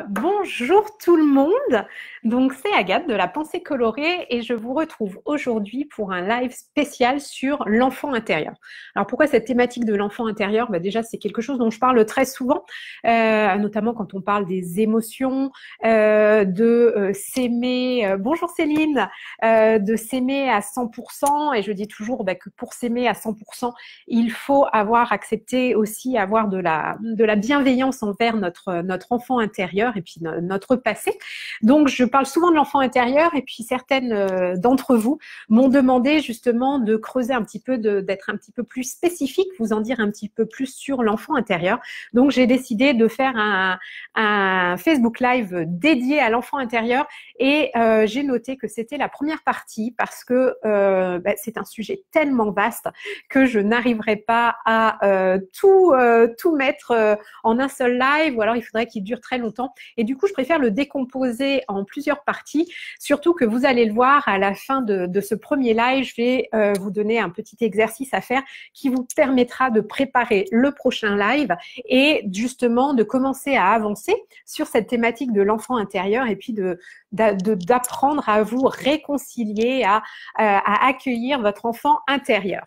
Bonjour tout le monde. Donc, c'est Agathe de la Pensée Colorée et je vous retrouve aujourd'hui pour un live spécial sur l'enfant intérieur. Alors, pourquoi cette thématique de l'enfant intérieur? Déjà, c'est quelque chose dont je parle très souvent, notamment quand on parle des émotions, de s'aimer. Bonjour Céline, de s'aimer à 100%. Et je dis toujours que pour s'aimer à 100%, il faut avoir accepté aussi avoir de la bienveillance envers notre enfant intérieur et puis notre passé. Donc, je parle souvent de l'enfant intérieur et puis certaines d'entre vous m'ont demandé justement de creuser un petit peu, d'être un petit peu plus spécifique, vous en dire un petit peu plus sur l'enfant intérieur. Donc, j'ai décidé de faire un Facebook Live dédié à l'enfant intérieur et j'ai noté que c'était la première partie parce que c'est un sujet tellement vaste que je n'arriverai pas à tout mettre en un seul live ou alors il faudrait qu'il dure très longtemps. Et du coup, je préfère le décomposer en plusieurs parties, surtout que vous allez le voir à la fin de ce premier live, je vais vous donner un petit exercice à faire qui vous permettra de préparer le prochain live et justement de commencer à avancer sur cette thématique de l'enfant intérieur et puis d'apprendre à vous réconcilier, à accueillir votre enfant intérieur.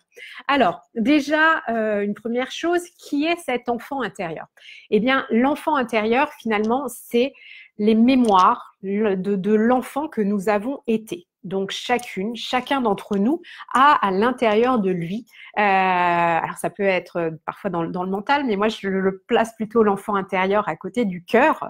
Alors, déjà, une première chose, qui est cet enfant intérieur? Eh bien, l'enfant intérieur, finalement, c'est les mémoires de l'enfant que nous avons été. Donc, chacun d'entre nous a à l'intérieur de lui, alors ça peut être parfois dans le mental, mais moi je le place plutôt l'enfant intérieur à côté du cœur,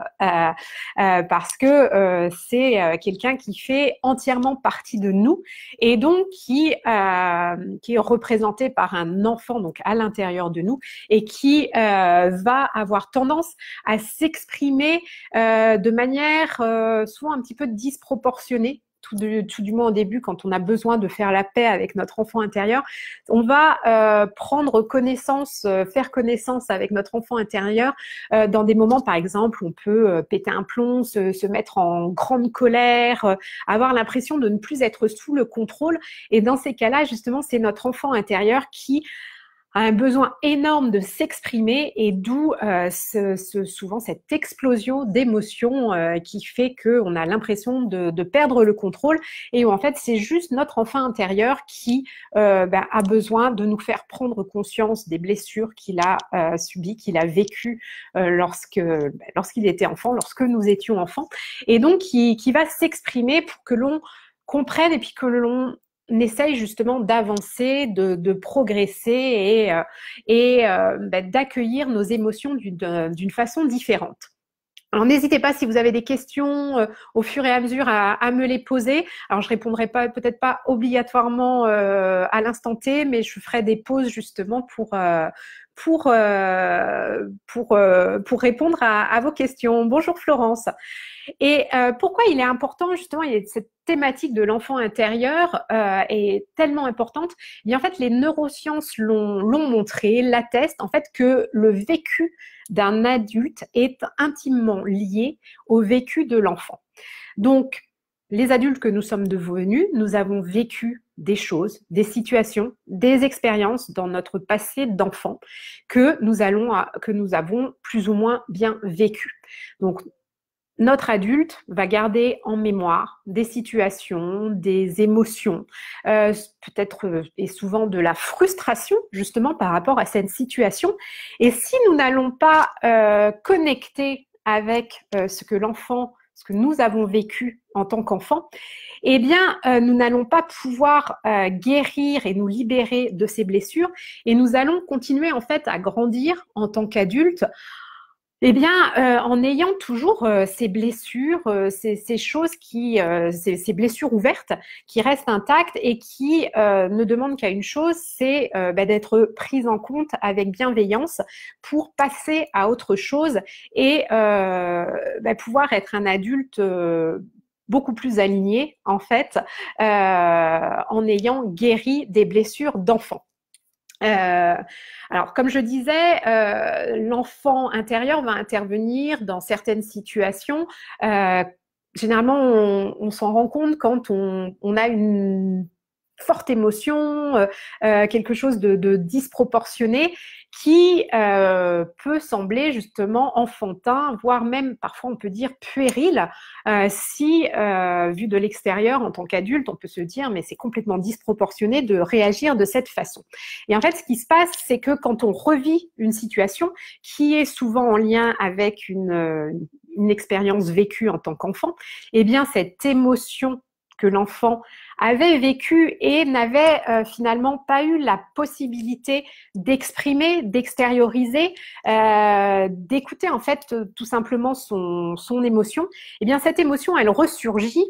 parce que c'est quelqu'un qui fait entièrement partie de nous et donc qui est représenté par un enfant donc à l'intérieur de nous et qui va avoir tendance à s'exprimer de manière souvent un petit peu disproportionnée. Tout du moins au début, quand on a besoin de faire la paix avec notre enfant intérieur, on va prendre connaissance, faire connaissance avec notre enfant intérieur dans des moments, par exemple, où on peut péter un plomb, se mettre en grande colère, avoir l'impression de ne plus être sous le contrôle. Et dans ces cas-là, justement, c'est notre enfant intérieur qui a un besoin énorme de s'exprimer et d'où souvent cette explosion d'émotions qui fait qu'on a l'impression de perdre le contrôle et où en fait c'est juste notre enfant intérieur qui a besoin de nous faire prendre conscience des blessures qu'il a subies, qu'il a vécues lorsqu'il était enfant, lorsque nous étions enfants et donc qui va s'exprimer pour que l'on comprenne et puis que l'on essaye justement d'avancer, de progresser et d'accueillir nos émotions d'une façon différente. Alors n'hésitez pas si vous avez des questions au fur et à mesure à me les poser. Alors je répondrai pas peut-être pas obligatoirement à l'instant T, mais je ferai des pauses justement pour répondre à vos questions. Bonjour Florence. Et pourquoi il est important, justement, cette thématique de l'enfant intérieur est tellement importante. Eh bien, en fait, les neurosciences l'ont montré, l'attestent, en fait, que le vécu d'un adulte est intimement lié au vécu de l'enfant. Donc, les adultes que nous sommes devenus, nous avons vécu des choses, des situations, des expériences dans notre passé d'enfant que nous avons plus ou moins bien vécues. Donc, notre adulte va garder en mémoire des situations, des émotions, peut-être et souvent de la frustration justement par rapport à cette situation. Et si nous n'allons pas connecter avec ce que nous avons vécu en tant qu'enfant, eh bien, nous n'allons pas pouvoir guérir et nous libérer de ces blessures et nous allons continuer en fait à grandir en tant qu'adultes eh bien, en ayant toujours ces blessures, ces choses ces blessures ouvertes qui restent intactes et qui ne demandent qu'à une chose, c'est d'être prises en compte avec bienveillance pour passer à autre chose et pouvoir être un adulte beaucoup plus aligné, en fait, en ayant guéri des blessures d'enfant. Alors, comme je disais, l'enfant intérieur va intervenir dans certaines situations. Généralement, on s'en rend compte quand on a forte émotion, quelque chose de disproportionné qui peut sembler justement enfantin, voire même parfois on peut dire puéril, si vu de l'extérieur en tant qu'adulte, on peut se dire mais c'est complètement disproportionné de réagir de cette façon. Et en fait, ce qui se passe, c'est que quand on revit une situation qui est souvent en lien avec une expérience vécue en tant qu'enfant, eh bien cette émotion que l'enfant avait vécu et n'avait finalement pas eu la possibilité d'exprimer, d'extérioriser, d'écouter en fait tout simplement son émotion, eh bien cette émotion, elle ressurgit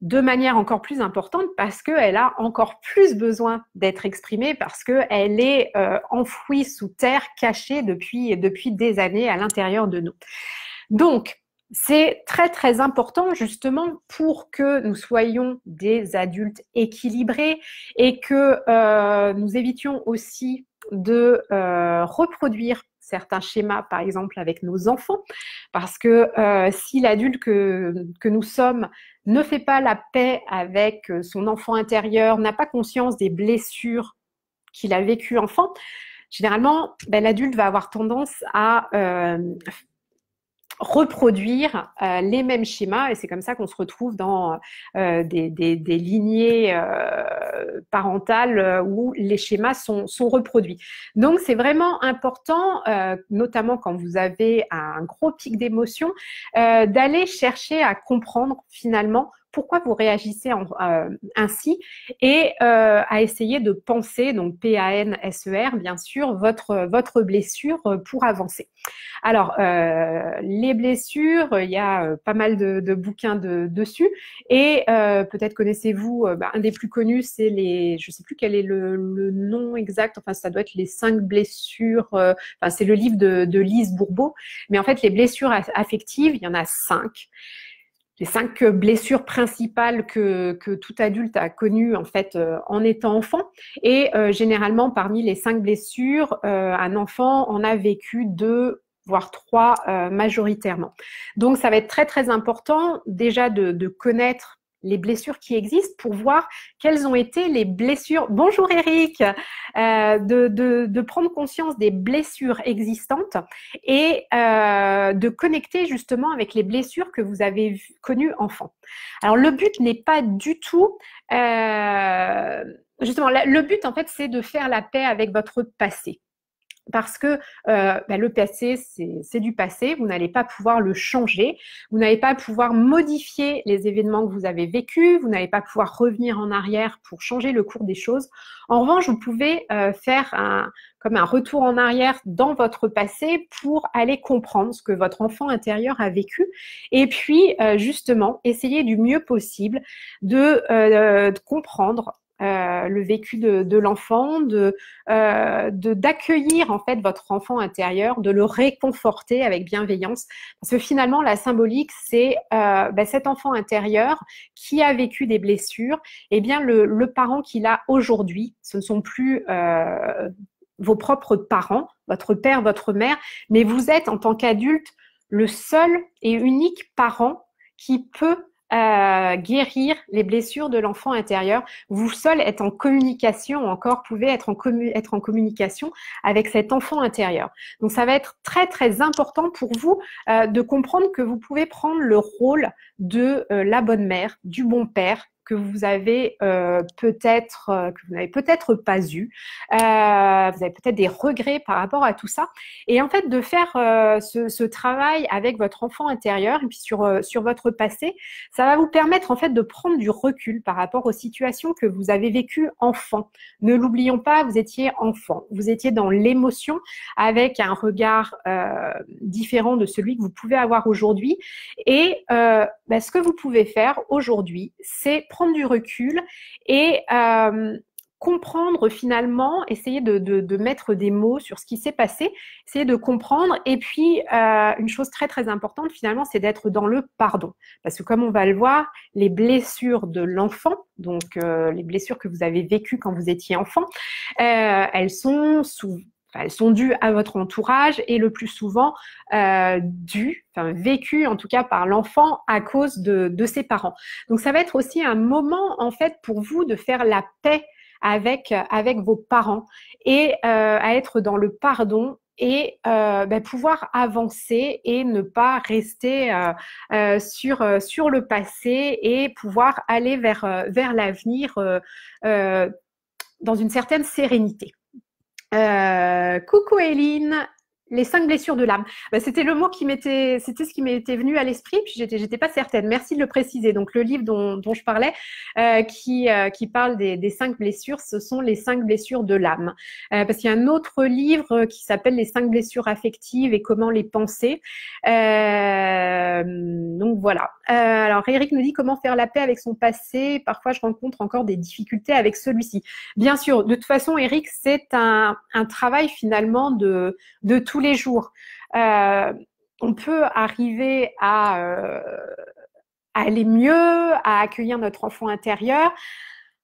de manière encore plus importante parce qu'elle a encore plus besoin d'être exprimée, parce qu'elle est enfouie sous terre, cachée depuis des années à l'intérieur de nous. Donc, c'est très très important justement pour que nous soyons des adultes équilibrés et que nous évitions aussi de reproduire certains schémas, par exemple avec nos enfants, parce que si l'adulte que nous sommes ne fait pas la paix avec son enfant intérieur, n'a pas conscience des blessures qu'il a vécues enfant, généralement, l'adulte va avoir tendance à reproduire les mêmes schémas et c'est comme ça qu'on se retrouve dans des lignées parentales où les schémas sont reproduits. Donc c'est vraiment important, notamment quand vous avez un gros pic d'émotion, d'aller chercher à comprendre finalement pourquoi vous réagissez ainsi et à essayer de penser, donc P-A-N-S-E-R, bien sûr, votre blessure pour avancer. Alors, les blessures, il y a pas mal de bouquins dessus et peut-être connaissez-vous, un des plus connus, c'est je ne sais plus quel est le nom exact, enfin ça doit être les 5 blessures, enfin c'est le livre de Lise Bourbeau, mais en fait les blessures affectives, il y en a 5. Les 5 blessures principales que tout adulte a connues en fait en étant enfant. Et généralement, parmi les 5 blessures, un enfant en a vécu 2 voire 3 majoritairement. Donc, ça va être très très important déjà de connaître les blessures qui existent pour voir quelles ont été les blessures. Bonjour Eric, de prendre conscience des blessures existantes et de connecter justement avec les blessures que vous avez connues enfant. Alors le but n'est pas du tout, justement, le but en fait c'est de faire la paix avec votre passé. Parce que le passé, c'est du passé, vous n'allez pas pouvoir le changer, vous n'allez pas pouvoir modifier les événements que vous avez vécus, vous n'allez pas pouvoir revenir en arrière pour changer le cours des choses. En revanche, vous pouvez faire comme un retour en arrière dans votre passé pour aller comprendre ce que votre enfant intérieur a vécu et puis justement essayer du mieux possible de comprendre le vécu de l'enfant, d'accueillir en fait votre enfant intérieur, de le réconforter avec bienveillance, parce que finalement la symbolique c'est cet enfant intérieur qui a vécu des blessures, et bien le parent qu'il a aujourd'hui, ce ne sont plus vos propres parents, votre père, votre mère, mais vous êtes en tant qu'adulte le seul et unique parent qui peut guérir les blessures de l'enfant intérieur. Vous seul êtes en communication, encore pouvez être en communication avec cet enfant intérieur. Donc ça va être très très important pour vous de comprendre que vous pouvez prendre le rôle de la bonne mère, du bon père, que vous avez que vous n'avez peut-être pas eu. Vous avez peut-être des regrets par rapport à tout ça. Et en fait, de faire ce travail avec votre enfant intérieur et puis sur votre passé, ça va vous permettre en fait de prendre du recul par rapport aux situations que vous avez vécues enfant. Ne l'oublions pas, vous étiez enfant. Vous étiez dans l'émotion avec un regard différent de celui que vous pouvez avoir aujourd'hui. Et ce que vous pouvez faire aujourd'hui, c'est prendre du recul et comprendre finalement, essayer de mettre des mots sur ce qui s'est passé, essayer de comprendre. Et puis, une chose très très importante finalement, c'est d'être dans le pardon. Parce que comme on va le voir, les blessures de l'enfant, donc les blessures que vous avez vécues quand vous étiez enfant, elles sont elles sont dues à votre entourage et le plus souvent vécues en tout cas par l'enfant à cause de ses parents. Donc ça va être aussi un moment en fait pour vous de faire la paix avec vos parents et à être dans le pardon et pouvoir avancer et ne pas rester sur le passé et pouvoir aller vers l'avenir dans une certaine sérénité. Coucou Eileen, les 5 blessures de l'âme. C'était c'était ce qui m'était venu à l'esprit, puis j'étais pas certaine. Merci de le préciser. Donc le livre dont je parlais, qui parle des 5 blessures, ce sont les 5 blessures de l'âme. Parce qu'il y a un autre livre qui s'appelle les 5 blessures affectives et comment les penser. Donc voilà. Alors Eric nous dit comment faire la paix avec son passé. Parfois je rencontre encore des difficultés avec celui-ci. Bien sûr, de toute façon, Eric, c'est un travail finalement de tous les jours. On peut arriver à aller mieux, à accueillir notre enfant intérieur,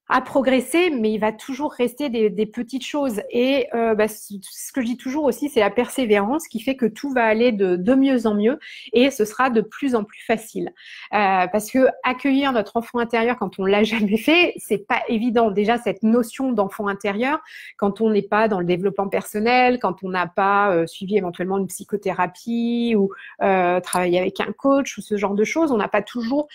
à progresser, mais il va toujours rester des petites choses. Et ce que je dis toujours aussi, c'est la persévérance qui fait que tout va aller de mieux en mieux et ce sera de plus en plus facile. Parce que accueillir notre enfant intérieur quand on l'a jamais fait, c'est pas évident. Déjà, cette notion d'enfant intérieur, quand on n'est pas dans le développement personnel, quand on n'a pas suivi éventuellement une psychothérapie ou travaillé avec un coach ou ce genre de choses, on n'a pas toujours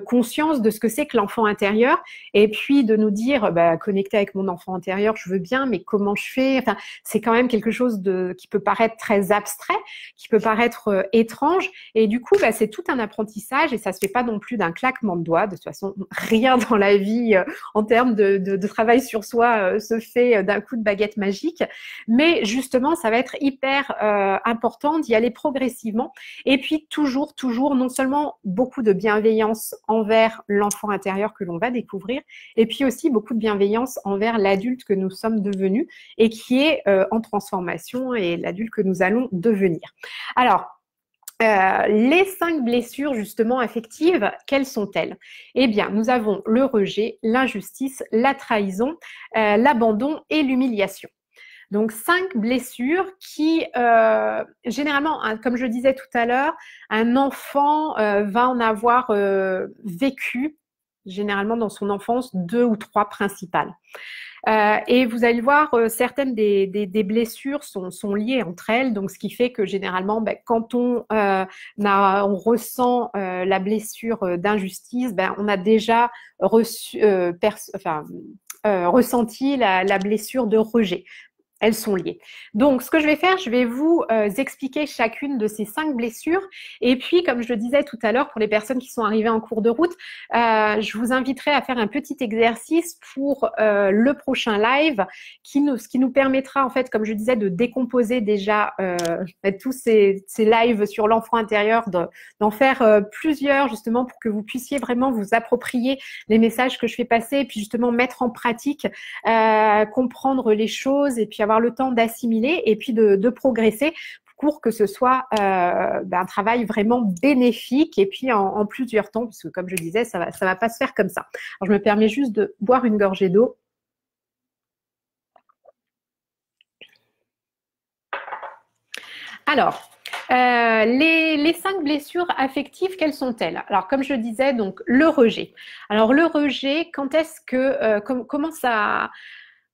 conscience de ce que c'est que l'enfant intérieur et puis de nous dire connecter avec mon enfant intérieur, je veux bien, mais comment je fais? Enfin, c'est quand même quelque chose qui peut paraître très abstrait, qui peut paraître étrange et du coup c'est tout un apprentissage et ça se fait pas non plus d'un claquement de doigts. De toute façon, rien dans la vie en termes de travail sur soi se fait d'un coup de baguette magique, mais justement ça va être hyper important d'y aller progressivement et puis toujours non seulement beaucoup de bienveillance envers l'enfant intérieur que l'on va découvrir et puis aussi beaucoup de bienveillance envers l'adulte que nous sommes devenus et qui est en transformation et l'adulte que nous allons devenir. Alors, les 5 blessures justement affectives, quelles sont-elles? Eh bien, nous avons le rejet, l'injustice, la trahison, l'abandon et l'humiliation. Donc 5 blessures qui, généralement, comme je disais tout à l'heure, un enfant va en avoir vécu, généralement dans son enfance, 2 ou 3 principales. Et vous allez voir, certaines des blessures sont liées entre elles, donc ce qui fait que généralement, quand on ressent la blessure d'injustice, on a déjà ressenti la blessure de rejet. Elles sont liées. Donc, ce que je vais faire, je vais vous expliquer chacune de ces 5 blessures. Et puis, comme je le disais tout à l'heure, pour les personnes qui sont arrivées en cours de route, je vous inviterai à faire un petit exercice pour le prochain live ce qui nous permettra, en fait, comme je disais, de décomposer déjà tous ces lives sur l'enfant intérieur, d'en faire plusieurs, justement, pour que vous puissiez vraiment vous approprier les messages que je fais passer et puis, justement, mettre en pratique, comprendre les choses et puis avoir le temps d'assimiler et puis de progresser pour que ce soit un travail vraiment bénéfique et puis en plusieurs temps, parce que comme je disais, ça va pas se faire comme ça. Alors, je me permets juste de boire une gorgée d'eau. Alors, les 5 blessures affectives, quelles sont-elles? Alors, comme je disais, donc le rejet. Alors, le rejet, quand est-ce que, comment ça...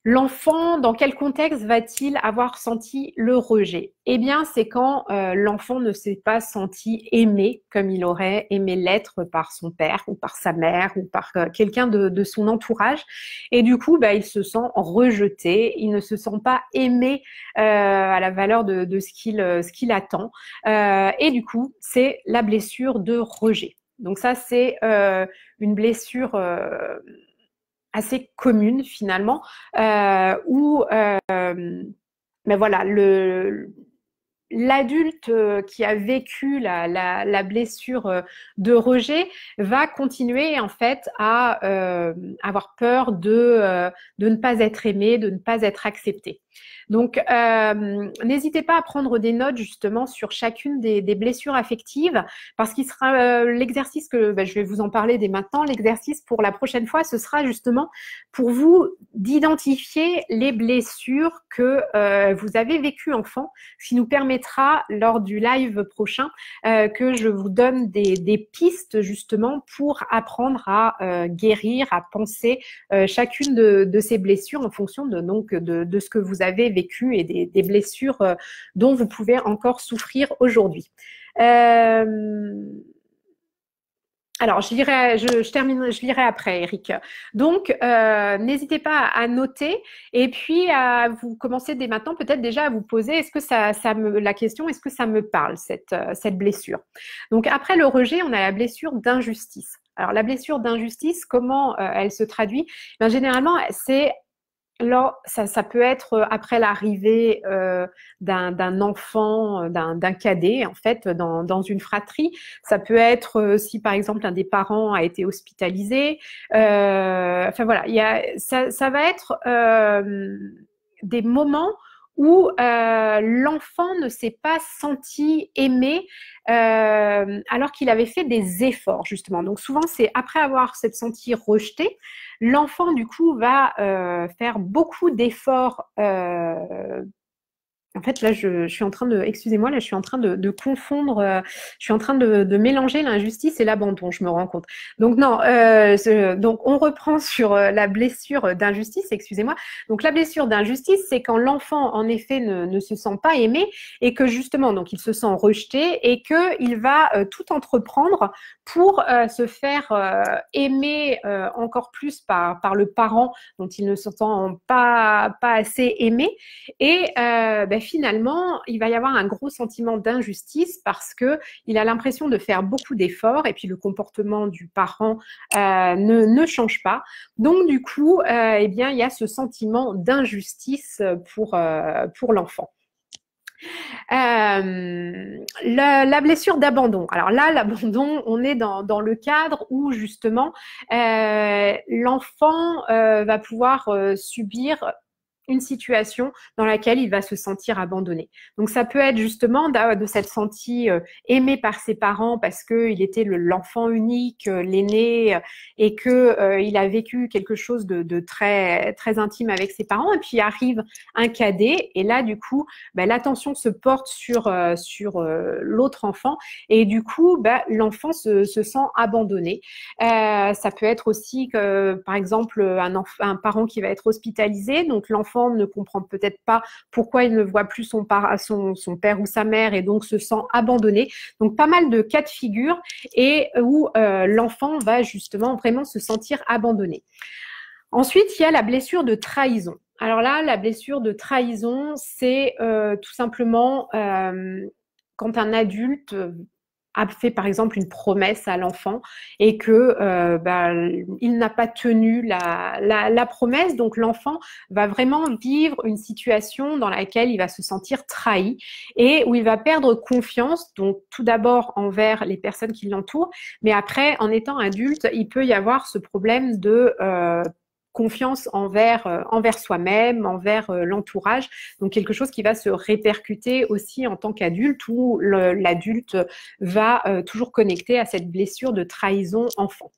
L'enfant, dans quel contexte va-t-il avoir senti le rejet? Eh bien, c'est quand l'enfant ne s'est pas senti aimé comme il aurait aimé l'être par son père ou par sa mère ou par quelqu'un de son entourage. Et du coup, il se sent rejeté, il ne se sent pas aimé à la valeur de ce qu'il attend. Et du coup, c'est la blessure de rejet. Donc ça, c'est une blessure assez commune finalement, où voilà, l'adulte qui a vécu la blessure de rejet va continuer en fait à avoir peur de ne pas être aimé, de ne pas être accepté. Donc, n'hésitez pas à prendre des notes justement sur chacune des blessures affectives, parce qu'il sera l'exercice que je vais vous en parler dès maintenant. L'exercice pour la prochaine fois, ce sera justement pour vous d'identifier les blessures que vous avez vécues enfant, ce qui nous permettra lors du live prochain que je vous donne des pistes justement pour apprendre à guérir, à penser chacune de ces blessures en fonction de ce que vous avez vécu et des blessures dont vous pouvez encore souffrir aujourd'hui. Alors, je lirai après, Eric. Donc, n'hésitez pas à noter et puis à vous commencer dès maintenant peut-être déjà à vous poser est-ce que la question, est-ce que ça me parle, cette blessure? Donc, après le rejet, on a la blessure d'injustice. Alors, la blessure d'injustice, comment elle se traduit? Ben, généralement, c'est ça peut être après l'arrivée d'un enfant, d'un cadet, en fait, dans une fratrie. Ça peut être si, par exemple, un des parents a été hospitalisé. Enfin, voilà, ça va être des moments où l'enfant ne s'est pas senti aimé alors qu'il avait fait des efforts, justement. Donc, souvent, c'est après avoir s'être senti rejeté, l'enfant, du coup, va faire beaucoup d'efforts. En fait, là, je suis en train excusez-moi, là, je suis en train de confondre, je suis en train de mélanger l'injustice et l'abandon, je me rends compte. Donc, non, donc, on reprend sur la blessure d'injustice, excusez-moi. Donc, la blessure d'injustice, c'est quand l'enfant, en effet, ne se sent pas aimé et que, justement, donc, il se sent rejeté et qu'il va tout entreprendre pour se faire aimer encore plus par le parent dont il ne se sent pas assez aimé. Et finalement, il va y avoir un gros sentiment d'injustice parce que il a l'impression de faire beaucoup d'efforts et puis le comportement du parent ne change pas. Donc du coup, il y a ce sentiment d'injustice pour l'enfant. La blessure d'abandon. Alors là, l'abandon, on est dans le cadre où justement l'enfant va pouvoir subir une situation dans laquelle il va se sentir abandonné. Donc ça peut être justement de s'être senti aimé par ses parents parce qu'il était l'enfant unique, l'aîné, et que il a vécu quelque chose de très très intime avec ses parents. Et puis arrive un cadet, et là du coup, l'attention se porte sur l'autre enfant, et du coup, l'enfant se sent abandonné. Ça peut être aussi que, par exemple, un parent qui va être hospitalisé, donc l'enfant ne comprend peut-être pas pourquoi il ne voit plus son père ou sa mère et donc se sent abandonné. Donc pas mal de cas de figure et où l'enfant va justement vraiment se sentir abandonné. Ensuite, il y a la blessure de trahison. Alors là, la blessure de trahison, c'est tout simplement quand un adulte a fait par exemple une promesse à l'enfant et que il n'a pas tenu la promesse, donc l'enfant va vraiment vivre une situation dans laquelle il va se sentir trahi et où il va perdre confiance, donc tout d'abord envers les personnes qui l'entourent, mais après, en étant adulte, il peut y avoir ce problème de confiance envers soi-même, envers l'entourage. Donc quelque chose qui va se répercuter aussi en tant qu'adulte, où l'adulte va toujours connecter à cette blessure de trahison enfant.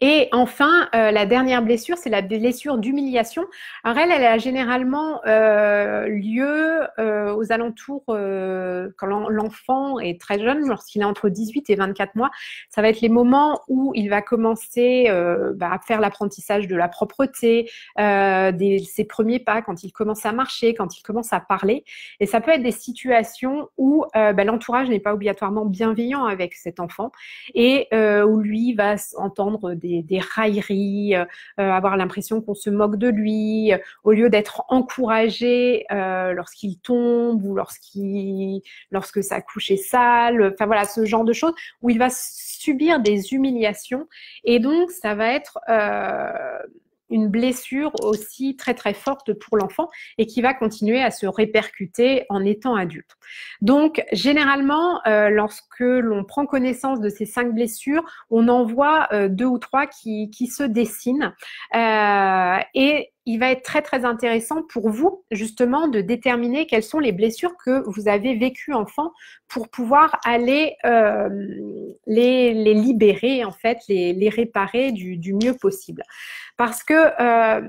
Et enfin, la dernière blessure, c'est la blessure d'humiliation. Alors elle a généralement lieu aux alentours quand l'enfant est très jeune, lorsqu'il a entre 18 et 24 mois. Ça va être les moments où il va commencer à faire l'apprentissage de la propreté, ses premiers pas, quand il commence à marcher, quand il commence à parler. Et ça peut être des situations où l'entourage n'est pas obligatoirement bienveillant avec cet enfant et où lui va entendre des railleries, avoir l'impression qu'on se moque de lui, au lieu d'être encouragé lorsqu'il tombe ou lorsque sa couche est sale, enfin voilà, ce genre de choses où il va subir des humiliations, et donc ça va être une blessure aussi très très forte pour l'enfant et qui va continuer à se répercuter en étant adulte. Donc généralement, lorsque l'on prend connaissance de ces 5 blessures, on en voit 2 ou 3 qui se dessinent et il va être très très intéressant pour vous justement de déterminer quelles sont les blessures que vous avez vécues enfant pour pouvoir aller les libérer en fait, les réparer du mieux possible. Parce que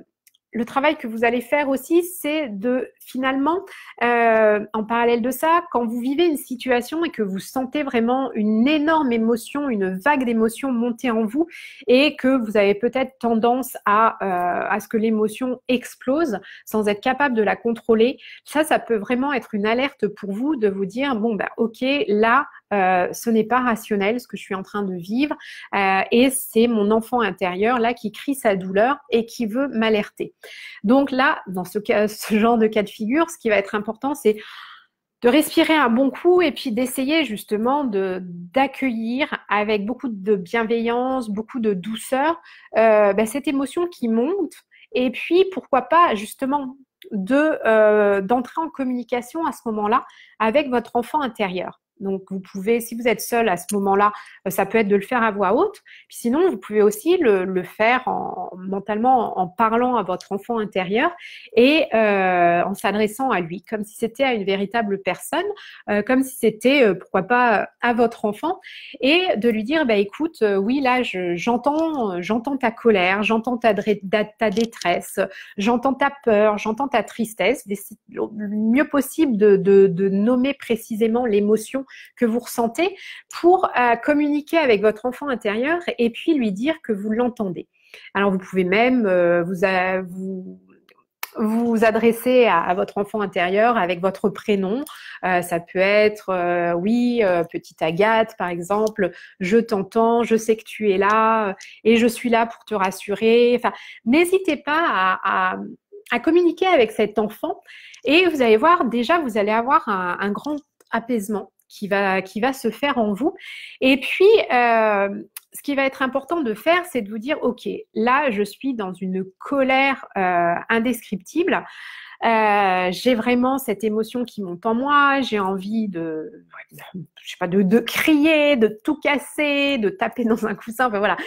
le travail que vous allez faire aussi, c'est de finalement, en parallèle de ça, quand vous vivez une situation et que vous sentez vraiment une énorme émotion, une vague d'émotions monter en vous et que vous avez peut-être tendance à ce que l'émotion explose sans être capable de la contrôler, ça peut vraiment être une alerte pour vous de vous dire, bon, bah, ok, là, ce n'est pas rationnel ce que je suis en train de vivre et c'est mon enfant intérieur là qui crie sa douleur et qui veut m'alerter. Donc là, dans ce genre de cas de figure, ce qui va être important, c'est de respirer un bon coup et puis d'essayer justement d'accueillir avec beaucoup de bienveillance, beaucoup de douceur cette émotion qui monte et puis pourquoi pas justement d'entrer en communication à ce moment-là avec votre enfant intérieur. Donc, vous pouvez, si vous êtes seul à ce moment-là, ça peut être de le faire à voix haute. Puis sinon, vous pouvez aussi le faire mentalement en parlant à votre enfant intérieur et en s'adressant à lui, comme si c'était à une véritable personne, comme si c'était, pourquoi pas, à votre enfant, et de lui dire, bah, écoute, oui, là, j'entends ta colère, j'entends ta détresse, j'entends ta peur, j'entends ta tristesse. Le mieux possible de nommer précisément l'émotion que vous ressentez pour communiquer avec votre enfant intérieur et puis lui dire que vous l'entendez. Alors, vous pouvez même vous adresser à votre enfant intérieur avec votre prénom. Ça peut être, oui, petite Agathe, par exemple, je t'entends, je sais que tu es là et je suis là pour te rassurer. Enfin, n'hésitez pas à communiquer avec cet enfant et vous allez voir, déjà, vous allez avoir un grand apaisement qui va se faire en vous. Et puis, ce qui va être important de faire, c'est de vous dire, OK, là, je suis dans une colère indescriptible. J'ai vraiment cette émotion qui monte en moi, j'ai envie je sais pas, de crier, de tout casser, de taper dans un coussin, enfin voilà,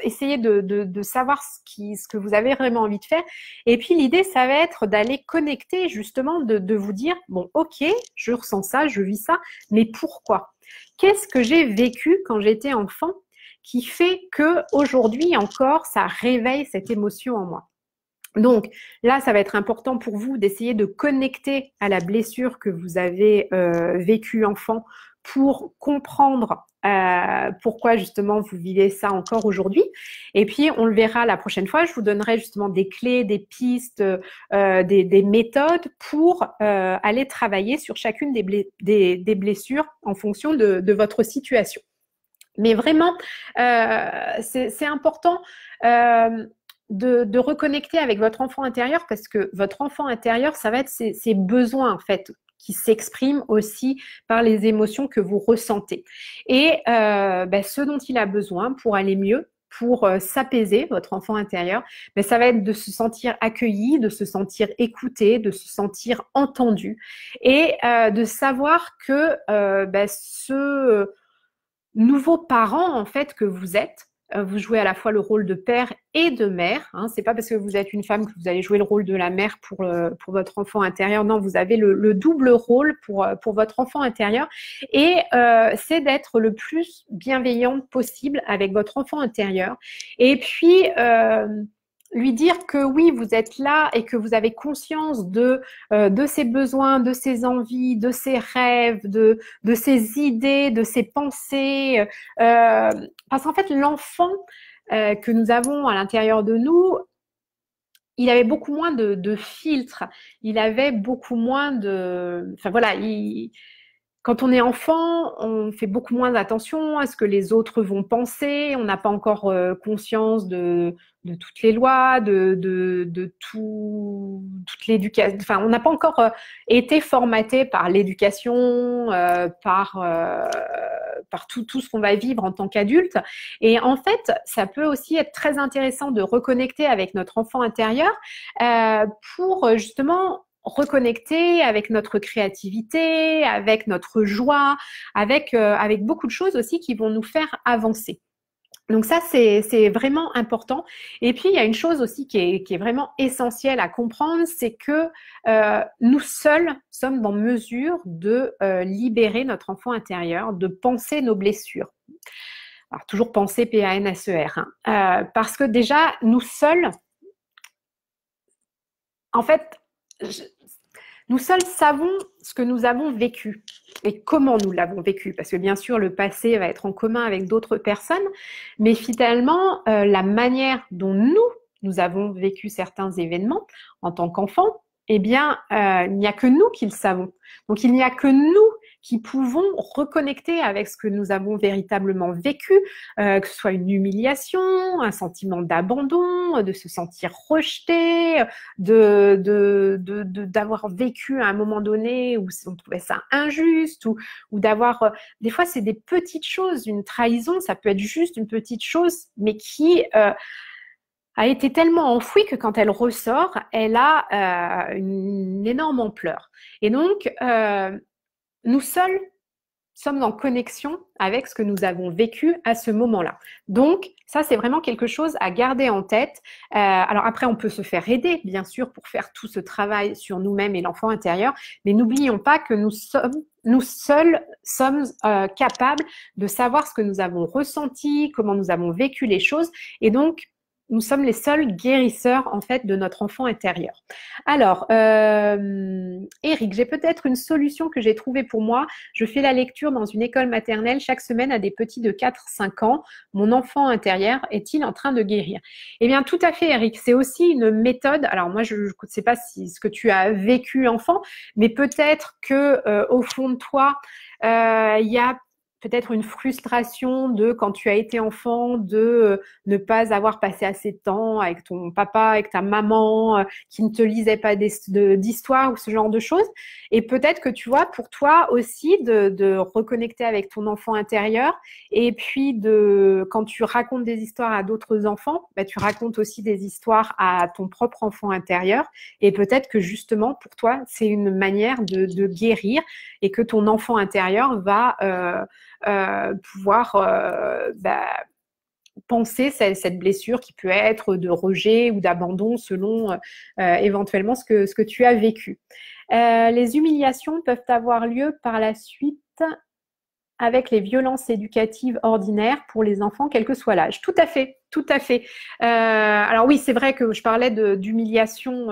essayer de savoir ce que vous avez vraiment envie de faire. Et puis l'idée, ça va être d'aller connecter justement, de vous dire, bon, ok, je ressens ça, je vis ça, mais pourquoi? Qu'est-ce que j'ai vécu quand j'étais enfant qui fait que aujourd'hui encore, ça réveille cette émotion en moi? Donc là, ça va être important pour vous d'essayer de connecter à la blessure que vous avez vécue enfant pour comprendre pourquoi justement vous vivez ça encore aujourd'hui. Et puis, on le verra la prochaine fois. Je vous donnerai justement des clés, des pistes, des méthodes pour aller travailler sur chacune des blessures en fonction de votre situation. Mais vraiment, c'est important de reconnecter avec votre enfant intérieur parce que votre enfant intérieur, ça va être ses besoins en fait qui s'expriment aussi par les émotions que vous ressentez. Et ce dont il a besoin pour aller mieux, pour s'apaiser, votre enfant intérieur, ça va être de se sentir accueilli, de se sentir écouté, de se sentir entendu et de savoir que ce nouveau parent en fait que vous êtes, vous jouez à la fois le rôle de père et de mère. Hein. C'est pas parce que vous êtes une femme que vous allez jouer le rôle de la mère pour votre enfant intérieur. Non, vous avez le double rôle pour votre enfant intérieur. Et c'est d'être le plus bienveillante possible avec votre enfant intérieur. Et puis lui dire que oui, vous êtes là et que vous avez conscience de ses besoins, de ses envies, de ses rêves, de ses idées, de ses pensées. Parce qu'en fait, l'enfant que nous avons à l'intérieur de nous, il avait beaucoup moins de filtres. Il avait beaucoup moins de... Enfin voilà, quand on est enfant, on fait beaucoup moins attention à ce que les autres vont penser. On n'a pas encore conscience de toutes les lois, de toute l'éducation. Enfin, on n'a pas encore été formaté par l'éducation, par tout ce qu'on va vivre en tant qu'adulte. Et en fait, ça peut aussi être très intéressant de reconnecter avec notre enfant intérieur pour justement reconnecter avec notre créativité, avec notre joie, avec beaucoup de choses aussi qui vont nous faire avancer. Donc ça, c'est vraiment important. Et puis, il y a une chose aussi qui est vraiment essentielle à comprendre, c'est que nous seuls sommes en mesure de libérer notre enfant intérieur, de penser nos blessures. Alors, toujours penser P-A-N-S-E-R, hein. Parce que déjà, nous seuls, en fait, nous seuls savons ce que nous avons vécu et comment nous l'avons vécu. Parce que bien sûr, le passé va être en commun avec d'autres personnes, mais finalement, la manière dont nous avons vécu certains événements en tant qu'enfants, eh bien, il n'y a que nous qui le savons. Donc, il n'y a que nous qui pouvons reconnecter avec ce que nous avons véritablement vécu, que ce soit une humiliation, un sentiment d'abandon, de se sentir rejeté, d'avoir vécu à un moment donné où on trouvait ça injuste, ou d'avoir, des fois c'est des petites choses, une trahison, ça peut être juste une petite chose, mais qui a été tellement enfouie que quand elle ressort, elle a une énorme ampleur. Et donc, nous seuls sommes en connexion avec ce que nous avons vécu à ce moment-là. Donc, ça, c'est vraiment quelque chose à garder en tête. Alors après, on peut se faire aider, bien sûr, pour faire tout ce travail sur nous-mêmes et l'enfant intérieur, mais n'oublions pas que nous seuls sommes capables de savoir ce que nous avons ressenti, comment nous avons vécu les choses, et donc, nous sommes les seuls guérisseurs en fait de notre enfant intérieur. Alors, Eric, j'ai peut-être une solution que j'ai trouvée pour moi. Je fais la lecture dans une école maternelle chaque semaine à des petits de 4-5 ans. Mon enfant intérieur est-il en train de guérir? Eh bien, tout à fait, Eric. C'est aussi une méthode. Alors, moi, je ne sais pas si ce que tu as vécu enfant, mais peut-être que au fond de toi, il y a peut-être une frustration de quand tu as été enfant de ne pas avoir passé assez de temps avec ton papa, avec ta maman, qui ne te lisait pas d'histoire ou ce genre de choses. Et peut-être que tu vois, pour toi aussi, de reconnecter avec ton enfant intérieur. Et puis, quand tu racontes des histoires à d'autres enfants, bah, tu racontes aussi des histoires à ton propre enfant intérieur. Et peut-être que justement, pour toi, c'est une manière de guérir et que ton enfant intérieur va pouvoir penser cette blessure qui peut être de rejet ou d'abandon selon éventuellement ce que tu as vécu. Les humiliations peuvent avoir lieu par la suite avec les violences éducatives ordinaires pour les enfants, quel que soit l'âge. Tout à fait, tout à fait. Alors oui, c'est vrai que je parlais d'humiliations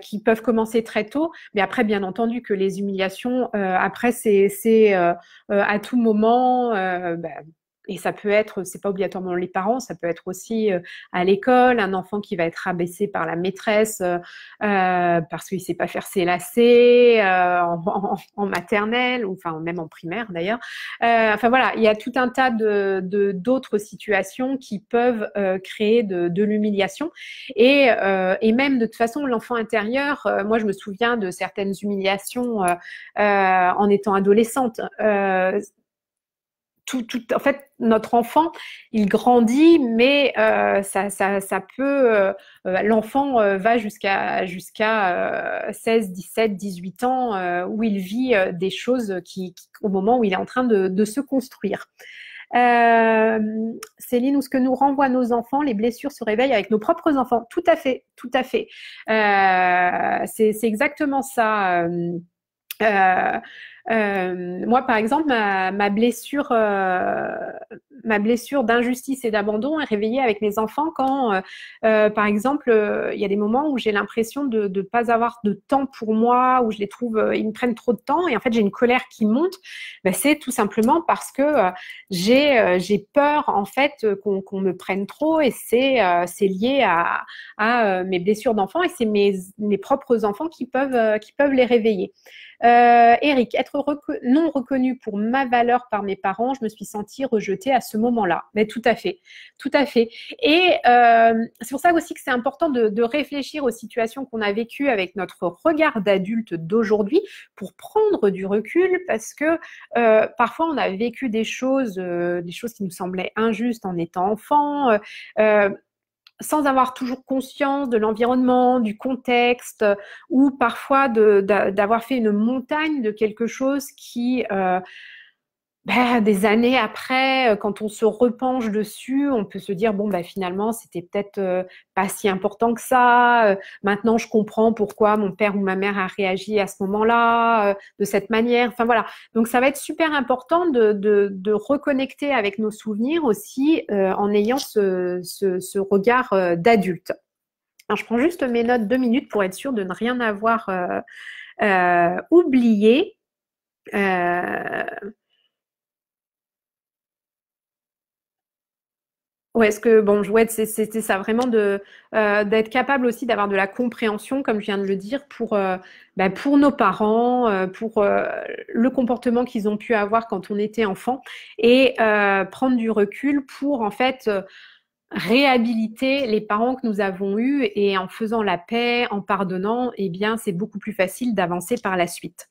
qui peuvent commencer très tôt, mais après, bien entendu, que les humiliations, après, c'est à tout moment. Et ça peut être, c'est pas obligatoirement les parents, ça peut être aussi à l'école, un enfant qui va être rabaissé par la maîtresse parce qu'il sait pas faire ses lacets en maternelle, ou enfin même en primaire d'ailleurs. Enfin voilà, il y a tout un tas d'autres situations qui peuvent créer de l'humiliation et même de toute façon l'enfant intérieur. Moi, je me souviens de certaines humiliations en étant adolescente. En fait, notre enfant, il grandit, mais ça peut. L'enfant va jusqu'à 16, 17, 18 ans où il vit des choses au moment où il est en train de se construire. Céline, où ce que nous renvoient nos enfants, les blessures se réveillent avec nos propres enfants. Tout à fait, tout à fait. C'est exactement ça. Moi, par exemple, ma blessure d'injustice et d'abandon est réveillée avec mes enfants quand, par exemple, il y a des moments où j'ai l'impression de ne pas avoir de temps pour moi, où je les trouve, ils me prennent trop de temps, et en fait, j'ai une colère qui monte. Ben, c'est tout simplement parce que j'ai peur, en fait, qu'on me prenne trop, et c'est lié à mes blessures d'enfant, et c'est mes propres enfants qui peuvent les réveiller. Eric, être non reconnu pour ma valeur par mes parents, je me suis sentie rejetée à ce moment-là. Mais tout à fait, tout à fait. Et c'est pour ça aussi que c'est important de réfléchir aux situations qu'on a vécues avec notre regard d'adulte d'aujourd'hui pour prendre du recul, parce que parfois on a vécu des choses qui nous semblaient injustes en étant enfant. Sans avoir toujours conscience de l'environnement, du contexte, ou parfois d'avoir fait une montagne de quelque chose qui Des années après, quand on se repenche dessus, on peut se dire bon bah finalement c'était peut-être pas si important que ça. Maintenant je comprends pourquoi mon père ou ma mère a réagi à ce moment-là de cette manière. Enfin voilà. Donc ça va être super important de reconnecter avec nos souvenirs aussi en ayant ce regard d'adulte. Alors je prends juste mes notes 2 minutes pour être sûre de ne rien avoir oublié. Euh, Ouais, ce que bon, ouais, c'était ça vraiment de d'être capable aussi d'avoir de la compréhension, comme je viens de le dire, pour nos parents, pour le comportement qu'ils ont pu avoir quand on était enfant, et prendre du recul pour en fait réhabiliter les parents que nous avons eus, et en faisant la paix, en pardonnant, eh bien c'est beaucoup plus facile d'avancer par la suite.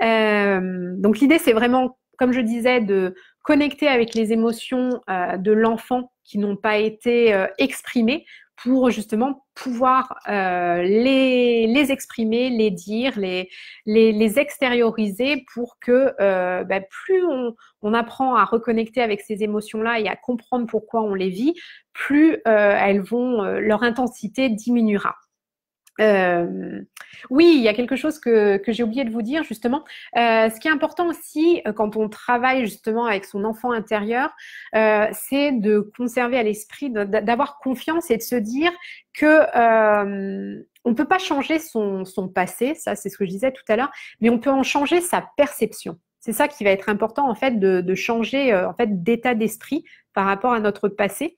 Donc l'idée, c'est vraiment, comme je disais, de connecter avec les émotions de l'enfant qui n'ont pas été exprimées pour justement pouvoir les exprimer, les dire, les extérioriser pour que plus on apprend à reconnecter avec ces émotions-là et à comprendre pourquoi on les vit, plus leur intensité diminuera. Euh, oui, il y a quelque chose que j'ai oublié de vous dire justement. Ce qui est important aussi quand on travaille justement avec son enfant intérieur, c'est de conserver à l'esprit, d'avoir confiance et de se dire que on peut pas changer son passé, ça c'est ce que je disais tout à l'heure, mais on peut en changer sa perception. C'est ça qui va être important en fait de changer en fait d'état d'esprit par rapport à notre passé,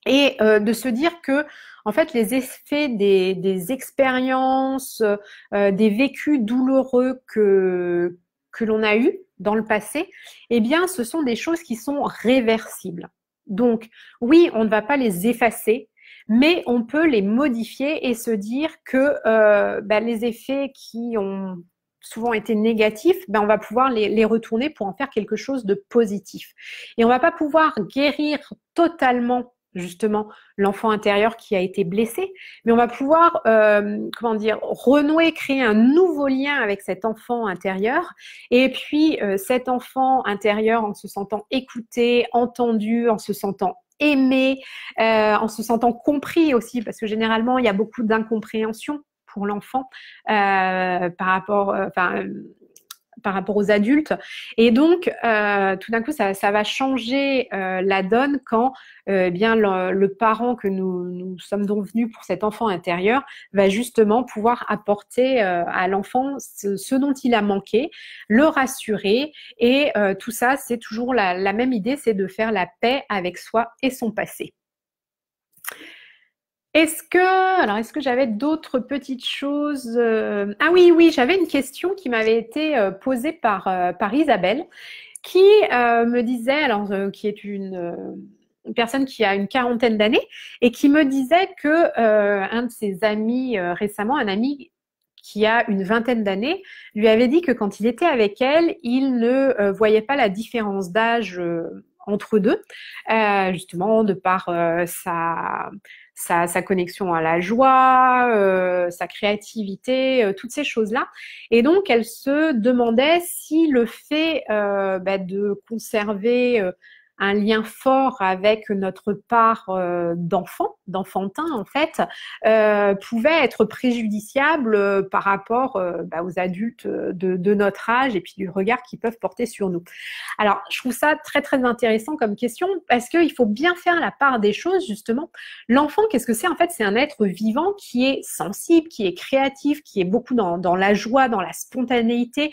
et de se dire que en fait les effets des expériences, des vécus douloureux que l'on a eus dans le passé, eh bien ce sont des choses qui sont réversibles. Donc oui, on ne va pas les effacer, mais on peut les modifier et se dire que les effets qui ont souvent été négatifs, on va pouvoir les retourner pour en faire quelque chose de positif. Et on va pas pouvoir guérir totalement justement l'enfant intérieur qui a été blessé, mais on va pouvoir renouer, créer un nouveau lien avec cet enfant intérieur, et puis cet enfant intérieur, en se sentant écouté, entendu, en se sentant aimé, en se sentant compris aussi, parce que généralement il y a beaucoup d'incompréhension pour l'enfant par rapport aux adultes. Et donc, tout d'un coup, ça va changer la donne quand le parent que nous sommes donc venus pour cet enfant intérieur va justement pouvoir apporter à l'enfant ce dont il a manqué, le rassurer. Et tout ça, c'est toujours la même idée, c'est de faire la paix avec soi et son passé. Est-ce que j'avais d'autres petites choses? Ah oui, oui, j'avais une question qui m'avait été posée par Isabelle, qui me disait, qui est une personne qui a une quarantaine d'années, et qui me disait que un de ses amis récemment, un ami qui a une vingtaine d'années, lui avait dit que quand il était avec elle, il ne voyait pas la différence d'âge entre deux, justement de par sa connexion à la joie, sa créativité, toutes ces choses-là. Et donc, elle se demandait si le fait de conserver un lien fort avec notre part d'enfantin en fait, pouvait être préjudiciable par rapport aux adultes de notre âge, et puis du regard qu'ils peuvent porter sur nous. Alors, je trouve ça très, très intéressant comme question, parce qu'il faut bien faire la part des choses, justement. L'enfant, qu'est-ce que c'est? En fait, c'est un être vivant qui est sensible, qui est créatif, qui est beaucoup dans la joie, dans la spontanéité,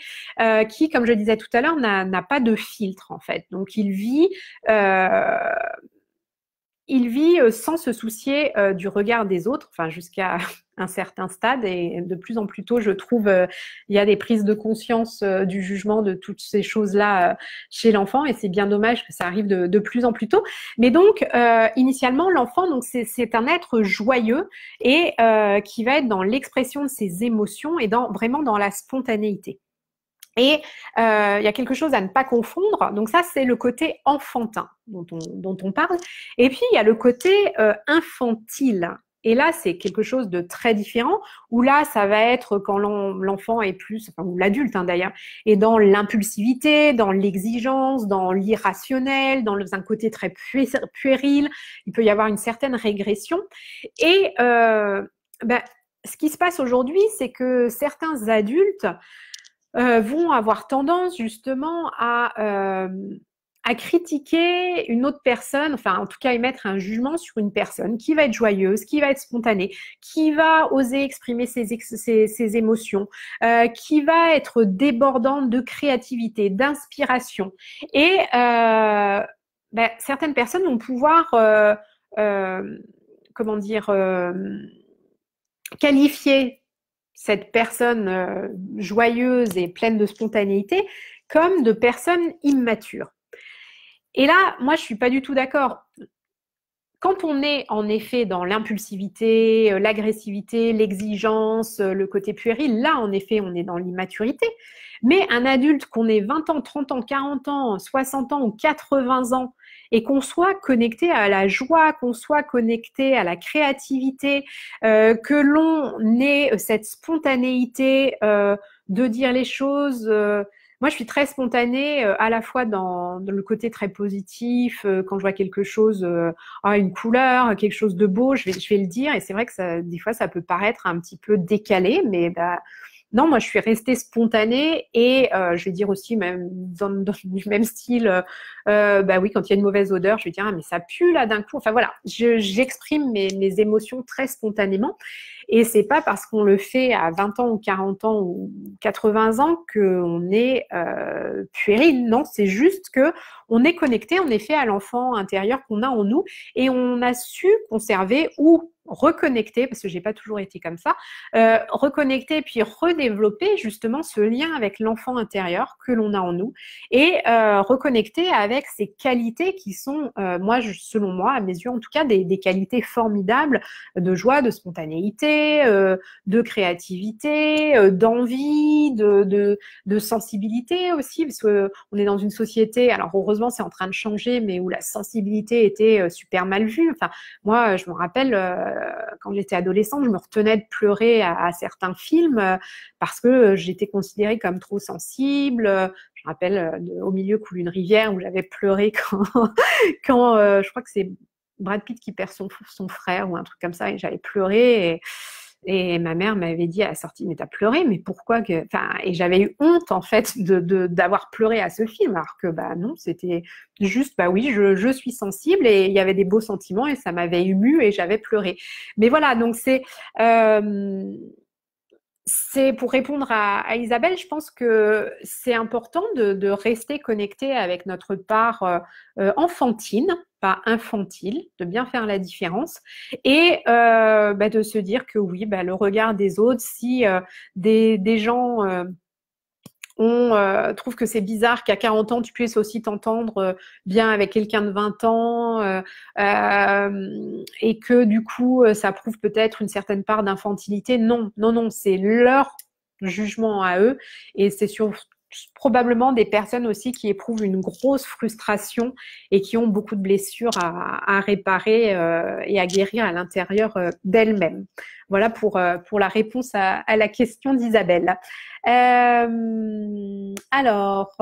qui, comme je disais tout à l'heure, n'a pas de filtre, en fait. Donc, euh, il vit sans se soucier du regard des autres, enfin jusqu'à un certain stade, et de plus en plus tôt, je trouve, il y a des prises de conscience du jugement de toutes ces choses-là chez l'enfant, et c'est bien dommage que ça arrive de plus en plus tôt. Mais donc, initialement, l'enfant, donc c'est un être joyeux, et qui va être dans l'expression de ses émotions et vraiment dans la spontanéité. Et il y a quelque chose à ne pas confondre. Donc ça, c'est le côté enfantin dont on parle. Et puis, il y a le côté infantile. Et là, c'est quelque chose de très différent, où là, ça va être quand l'enfant est plus, enfin, ou l'adulte d'ailleurs, est dans l'impulsivité, dans l'exigence, dans l'irrationnel, dans un côté très puéril. Il peut y avoir une certaine régression. Et ben, ce qui se passe aujourd'hui, c'est que certains adultes vont avoir tendance justement à critiquer une autre personne, enfin en tout cas émettre un jugement sur une personne qui va être joyeuse, qui va être spontanée, qui va oser exprimer ses émotions, qui va être débordante de créativité, d'inspiration. Et ben, certaines personnes vont pouvoir, comment dire, qualifier cette personne joyeuse et pleine de spontanéité comme de personnes immatures. Et là, moi, je suis pas du tout d'accord. Quand on est en effet dans l'impulsivité, l'agressivité, l'exigence, le côté puéril, là, en effet, on est dans l'immaturité. Mais un adulte, qu'on ait 20 ans, 30 ans, 40 ans, 60 ans ou 80 ans, et qu'on soit connecté à la joie, qu'on soit connecté à la créativité, que l'on ait cette spontanéité de dire les choses. Moi, je suis très spontanée, à la fois dans le côté très positif, quand je vois quelque chose, une couleur, quelque chose de beau, je vais le dire. Et c'est vrai que ça, des fois, ça peut paraître un petit peu décalé, mais bah, non, moi, je suis restée spontanée et je vais dire aussi, même dans du même style, bah oui, quand il y a une mauvaise odeur, je vais dire, ah, mais ça pue là d'un coup. Enfin voilà, j'exprime mes émotions très spontanément. Et c'est pas parce qu'on le fait à 20 ans ou 40 ans ou 80 ans qu'on est puéril. Non, c'est juste que on est connecté en effet à l'enfant intérieur qu'on a en nous et on a su conserver ou reconnecter, parce que j'ai pas toujours été comme ça, reconnecter puis redévelopper justement ce lien avec l'enfant intérieur que l'on a en nous et reconnecter avec ces qualités qui sont, moi, selon moi, à mes yeux en tout cas, des qualités formidables de joie, de spontanéité, de créativité, d'envie, de sensibilité aussi, parce que on est dans une société, alors heureusement c'est en train de changer, mais où la sensibilité était super mal vue. Enfin, moi, je me rappelle quand j'étais adolescente, je me retenais de pleurer à certains films parce que j'étais considérée comme trop sensible. Je me rappelle Au milieu coule une rivière où j'avais pleuré quand je crois que c'est Brad Pitt qui perd son frère ou un truc comme ça et j'avais pleuré et ma mère m'avait dit à la sortie, mais t'as pleuré, mais pourquoi que, enfin, et j'avais eu honte en fait d'avoir pleuré à ce film, alors que bah non, c'était juste, bah oui, je suis sensible et il y avait des beaux sentiments et ça m'avait émue et j'avais pleuré. Mais voilà, donc c'est pour répondre à Isabelle, je pense que c'est important de rester connecté avec notre part enfantine, pas infantile, de bien faire la différence et bah, de se dire que oui, bah, le regard des autres, si des gens on trouve que c'est bizarre qu'à 40 ans, tu puisses aussi t'entendre bien avec quelqu'un de 20 ans et que du coup, ça prouve peut-être une certaine part d'infantilité. Non, non, non, c'est leur jugement à eux et c'est probablement des personnes aussi qui éprouvent une grosse frustration et qui ont beaucoup de blessures à réparer et à guérir à l'intérieur d'elles-mêmes. Voilà pour la réponse à la question d'Isabelle. Alors,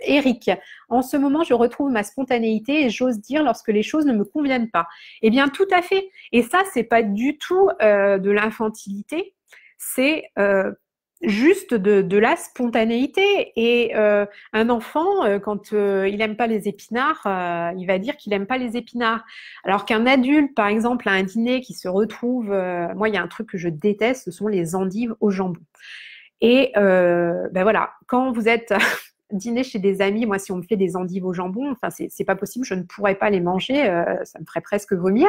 Eric, en ce moment, je retrouve ma spontanéité et j'ose dire lorsque les choses ne me conviennent pas. Eh bien, tout à fait. Et ça, c'est pas du tout de l'infantilité, c'est juste de la spontanéité. Et un enfant, quand il aime pas les épinards, il va dire qu'il aime pas les épinards. Alors qu'un adulte, par exemple, à un dîner qui se retrouve, moi, il y a un truc que je déteste, ce sont les endives au jambon. Et ben voilà, quand vous êtes dîner chez des amis, moi, si on me fait des endives au jambon, enfin, c'est pas possible, je ne pourrais pas les manger, ça me ferait presque vomir.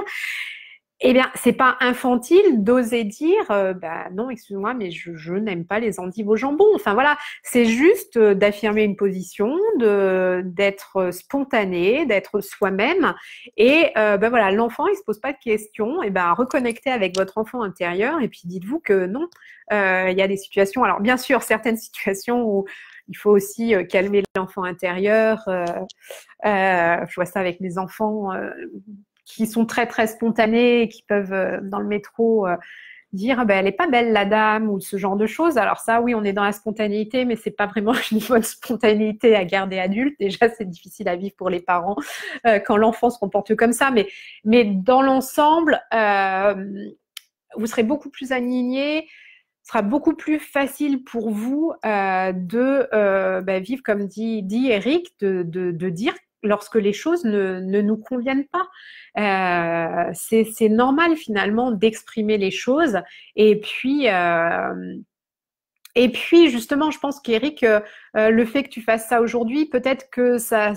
Eh bien, c'est pas infantile d'oser dire, bah non, excuse-moi, mais je n'aime pas les endives au jambon. Enfin voilà, c'est juste d'affirmer une position, d'être spontané, d'être soi-même. Et ben voilà, l'enfant, il se pose pas de questions. Et ben reconnectez avec votre enfant intérieur. Et puis dites-vous que non, il y a des situations. Alors bien sûr, certaines situations où il faut aussi calmer l'enfant intérieur. Je vois ça avec mes enfants qui sont très très spontanés, et qui peuvent dans le métro dire ben, elle est pas belle la dame ou ce genre de choses. Alors ça, oui, on est dans la spontanéité, mais c'est pas vraiment une bonne spontanéité à garder adulte. Déjà, c'est difficile à vivre pour les parents quand l'enfant se comporte comme ça, mais dans l'ensemble, vous serez beaucoup plus aligné. Ce sera beaucoup plus facile pour vous de vivre comme dit Eric, de dire lorsque les choses ne nous conviennent pas. C'est normal finalement d'exprimer les choses. Et puis justement, je pense qu'Eric, le fait que tu fasses ça aujourd'hui, peut-être que ça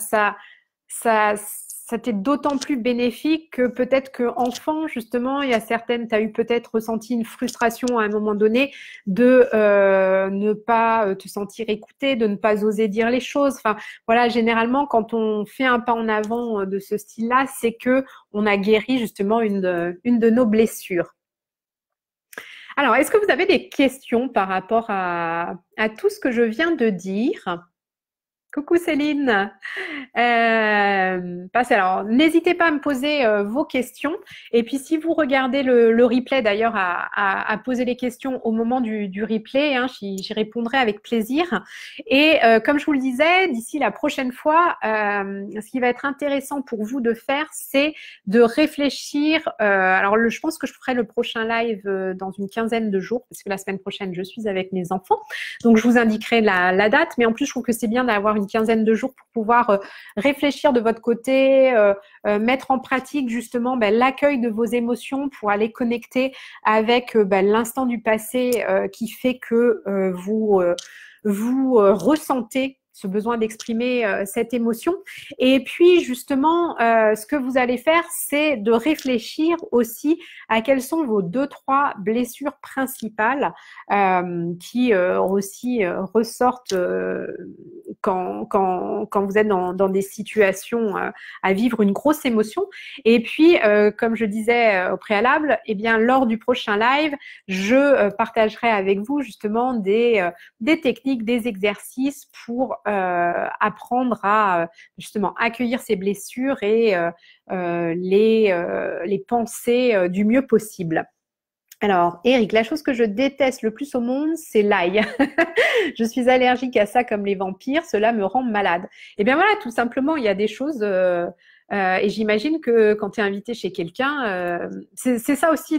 t'est d'autant plus bénéfique que peut-être que enfant, justement, il y a certaines, tu as eu peut-être ressenti une frustration à un moment donné de ne pas te sentir écouté, de ne pas oser dire les choses. Enfin, voilà, généralement, quand on fait un pas en avant de ce style-là, c'est que on a guéri justement une de nos blessures. Alors, est-ce que vous avez des questions par rapport à tout ce que je viens de dire? Coucou Céline. Alors, n'hésitez pas à me poser vos questions. Et puis, si vous regardez le replay, d'ailleurs, à poser les questions au moment du replay, hein, j'y répondrai avec plaisir. Et comme je vous le disais, d'ici la prochaine fois, ce qui va être intéressant pour vous de faire, c'est de réfléchir. Alors, je pense que je ferai le prochain live dans une quinzaine de jours, parce que la semaine prochaine, je suis avec mes enfants. Donc, je vous indiquerai la date. Mais en plus, je trouve que c'est bien d'avoir une quinzaine de jours pour pouvoir réfléchir de votre côté, mettre en pratique justement l'accueil de vos émotions pour aller connecter avec l'instant du passé qui fait que vous ressentez ce besoin d'exprimer cette émotion. Et puis justement, ce que vous allez faire, c'est de réfléchir aussi à quelles sont vos 2-3 blessures principales qui aussi ressortent quand vous êtes dans des situations à vivre une grosse émotion. Et puis, comme je disais au préalable, eh bien, lors du prochain live, je partagerai avec vous justement des techniques, des exercices pour apprendre à justement accueillir ces blessures et les penser du mieux possible. Alors, Eric, la chose que je déteste le plus au monde, c'est l'ail. Je suis allergique à ça comme les vampires, cela me rend malade. Eh bien voilà, tout simplement, il y a des choses, et j'imagine que quand tu es invité chez quelqu'un, c'est ça aussi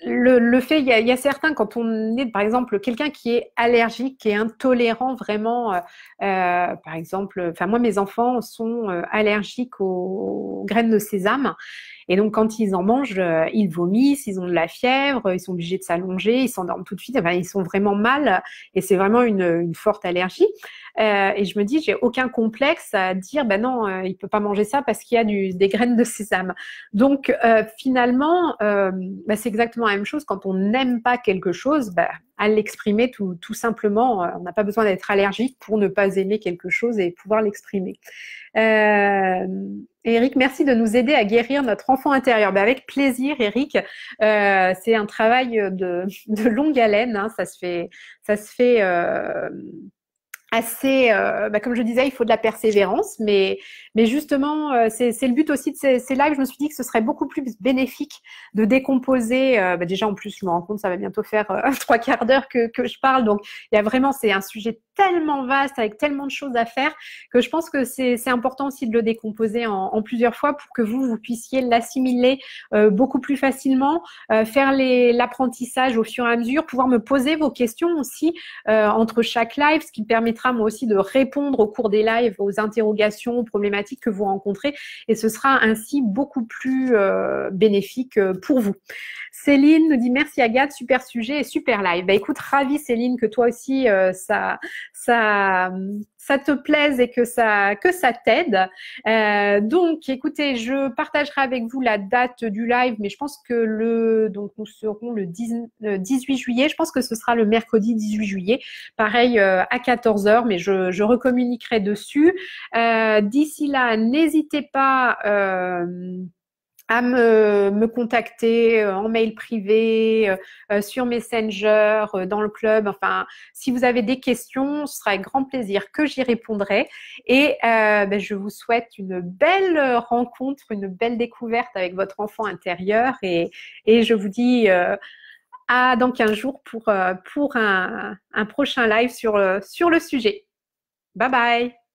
le fait, il y a certains, quand on est, par exemple, quelqu'un qui est allergique, qui est intolérant vraiment, par exemple, enfin moi, mes enfants sont allergiques aux graines de sésame. Et donc, quand ils en mangent, ils vomissent, ils ont de la fièvre, ils sont obligés de s'allonger, ils s'endorment tout de suite. Enfin, ils sont vraiment mal et c'est vraiment une forte allergie. Et je me dis, j'ai aucun complexe à dire, ben non, il peut pas manger ça parce qu'il y a des graines de sésame. Donc, finalement, c'est exactement la même chose. Quand on n'aime pas quelque chose, à l'exprimer tout simplement. On n'a pas besoin d'être allergique pour ne pas aimer quelque chose et pouvoir l'exprimer. Eric, merci de nous aider à guérir notre enfant intérieur. Avec plaisir, Eric. C'est un travail de longue haleine. Hein. Ça se fait assez, comme je disais, il faut de la persévérance, mais justement, c'est le but aussi de ces lives. Je me suis dit que ce serait beaucoup plus bénéfique de décomposer. Déjà, en plus, je me rends compte, ça va bientôt faire 3/4 d'heure que je parle, donc il y a vraiment, c'est un sujet tellement vaste avec tellement de choses à faire que je pense que c'est important aussi de le décomposer en plusieurs fois pour que vous puissiez l'assimiler beaucoup plus facilement, faire l'apprentissage au fur et à mesure, pouvoir me poser vos questions aussi entre chaque live, ce qui permettra moi aussi de répondre au cours des lives aux interrogations, aux problématiques que vous rencontrez et ce sera ainsi beaucoup plus bénéfique pour vous. Céline nous dit merci Agathe, super sujet et super live. Écoute, ravie Céline que toi aussi ça te plaise et que ça t'aide. Donc, écoutez, je partagerai avec vous la date du live, mais je pense que nous serons le 18 juillet. Je pense que ce sera le mercredi 18 juillet. Pareil, à 14h, mais je recommuniquerai dessus. D'ici là, n'hésitez pas à me contacter en mail privé, sur Messenger, dans le club. Enfin, si vous avez des questions, ce sera avec grand plaisir que j'y répondrai. Et ben, je vous souhaite une belle rencontre, une belle découverte avec votre enfant intérieur. Et je vous dis à dans 15 jours pour un prochain live sur le sujet. Bye bye!